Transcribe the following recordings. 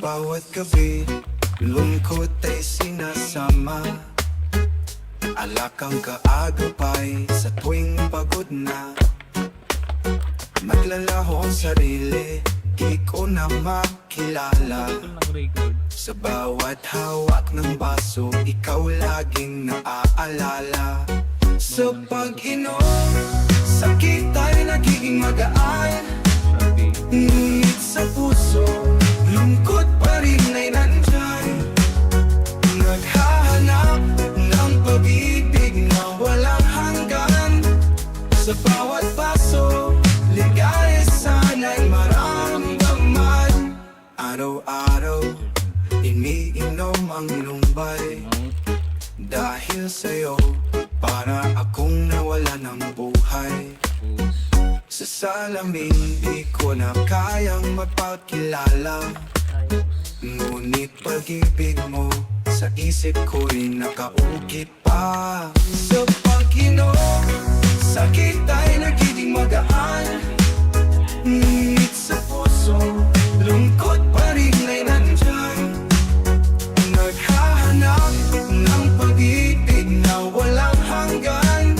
bawat gabi, lungkot ay sinasama. Alak ang kaagapay sa tuwing pagod na. Maglalaho ang sarili, di ko na makilala. Sa bawat hawak ng baso, ikaw laging naaalala. Sa pag-inom, sakit ay nagiging magaan. Ngunit sa puso, lungkot pa rin ay nandyan. Naghahanap ng pag-ibig na walang hanggan. Sa bawat paso, ligaya sana'y maramdaman. Araw-araw, iniinom ang lumbay. Dahil sa'yo, para akong nawala ng buhay. Sa salamin, di ko na kayang magpakilala. Ngunit pag-ibig mo, sa isip ko rin nakaukit pa. Sa pag-inom, sakit ay nagiging magaan. Ngunit sa puso, lungkot pa rin ay nandyan. Naghahanap ng pag-ibig na walang hanggan.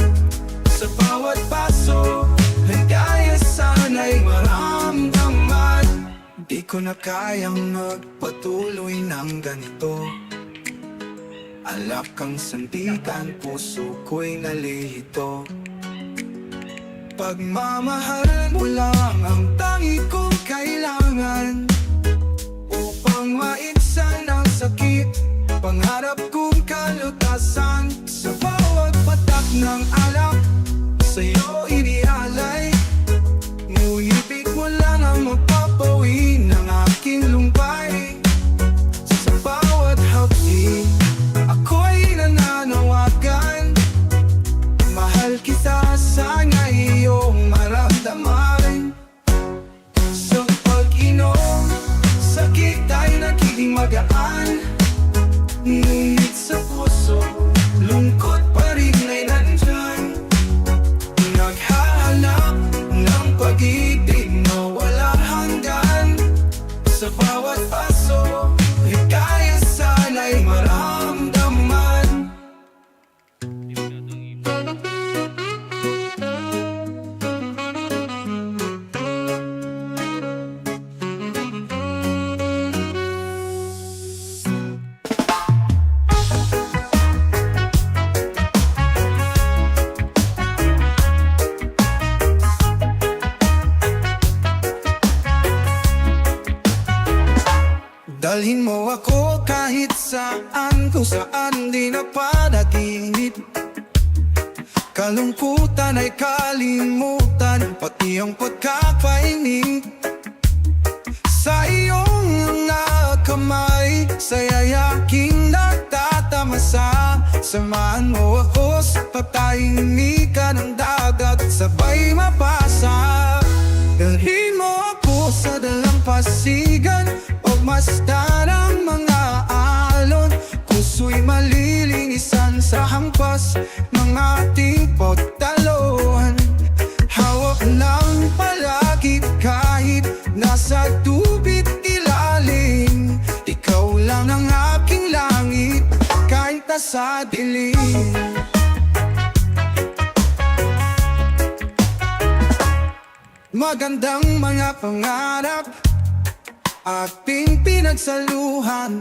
Sa bawat paso, ligaya sana'y maramdaman. Di ko na kayang magpatuloy ng ganito. Alak ang sandigan, puso ko'y nalihito. Pagmamahal mo lang ang tangi kong kailangan upang maitsan ang sakit. Pangarap kong kalutasan. Sa bawat patak ng alak, sa'yo inialay. Ngunit ibig mo lang ang mapapawi ng aking lumbay. Sa bawat hapdi, ako'y nananawagan. Mahal kita, sana iyong maramdaman. Sa pag-inom, sakit ay nagiging magaan. Ngunit sa puso, lungkot pa rin ay nandyan. Naghahanap ng pag-ibig na walang hanggan. Sa bawat paso, ligaya sana'y maramdaman. Dalhin mo ako kahit saan, kung saan di napadatingit. Kalungkutan ay kalimutan, pati ang pagkakainig. Sa iyong mga kamay, sa yayaking nagtatamasa. Samahan mo ako sa patahimikan ng dagat, sabay mapasa. Dalhin mo ako sa dalampasigan, pagmasdan ang mga alon. Puso'y malilinisan sa hampas ng ating pagtalon. Hawak lang palagi kahit nasa tubig ilalim. Ikaw lang ang aking langit kahit nasa dilim. Magandang mga pangarap ating pinagsaluhan.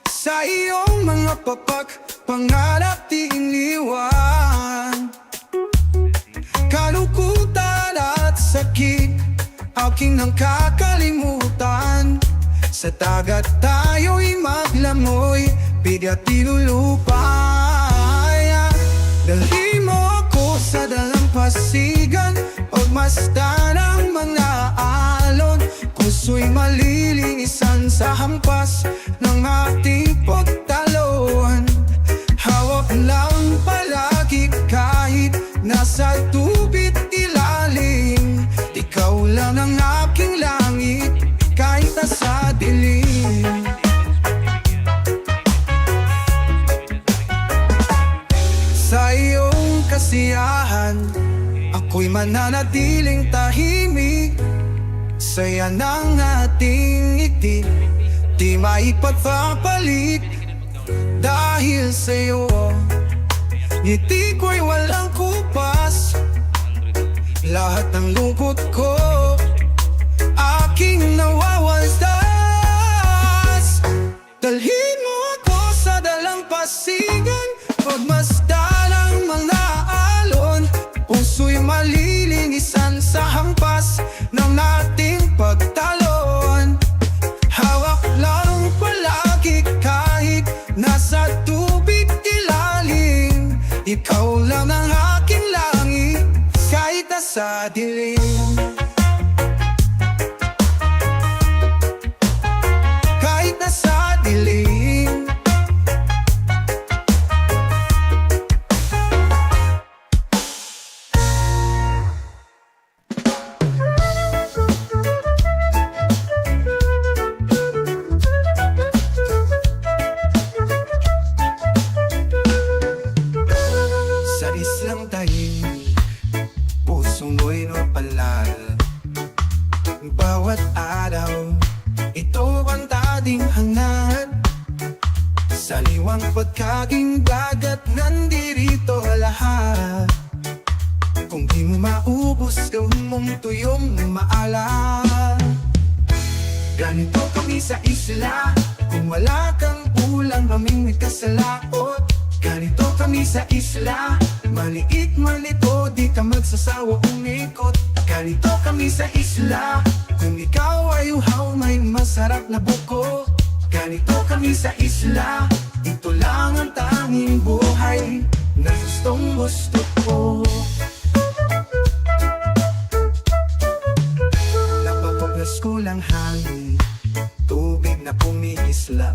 Sa iyong mga papak, pangarap di iniwan. Kalungkutan at sakit, aking nang kakalimutan. Sa dagat tayo'y maglamoy, bigat dilulupay. Dalhin mo ako sa dalampasigan, pagmasdan ang mga alon. Puso'y malilinisan sa hampas ng ating pagtalon. Hawak lang palagi kahit nasa tubig ilalim. Ikaw lang ang aking langit kahit nasa dilim. Sa iyong kasiyahan, ako'y mananatiling tahimik. Saya ng ating ngiti, di maipagpapalit. Dahil sa'yo, ngiti ko'y walang kupas. Lahat ng lungkot ko, aking nawawalas. Dalhin mo ako sa dalampasigan, pagmasdan ang mga alon. Puso'y malilinisan sa hampas ng nating pagtalon. Hawak lang palagi kahit nasa tubig ilalim. Ikaw lang ang aking langit kahit nasa dilim. Kahit nasa dilim. Sa islang tahimik, puso mo'y napalal. Bawat araw, ito ang dating hangad. Sa liwang pagkaging dagat, nandirito lahat. Kung di mo maubos, gawin mong tuyong maalat. Ganito kami sa isla, kung wala kang ulang, mamingwit ka sa laot. Ganito kami sa isla, maliit malito, di ka magsasawa umikot. Ganito kami sa isla, kung ikaw ay uhaw, may masarap na buko. Ganito kami sa isla, ito lang ang tanging buhay na gustong gusto ko. Napapaglas ko lang hangin, tubig na pumiislap.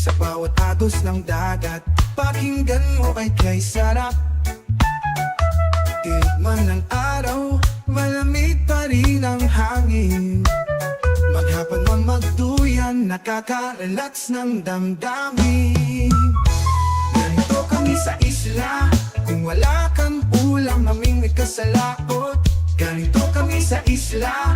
Sa bawat agos ng dagat, pakinggan mo ay kay sarap. Tinikman ng araw, malamig pa rin ang hangin. Maghapon man magduyan, nakaka-relax ng damdamin. Ganito kami sa isla, kung wala kang ulam, mamingwit ka sa laot. Ganito kami sa isla,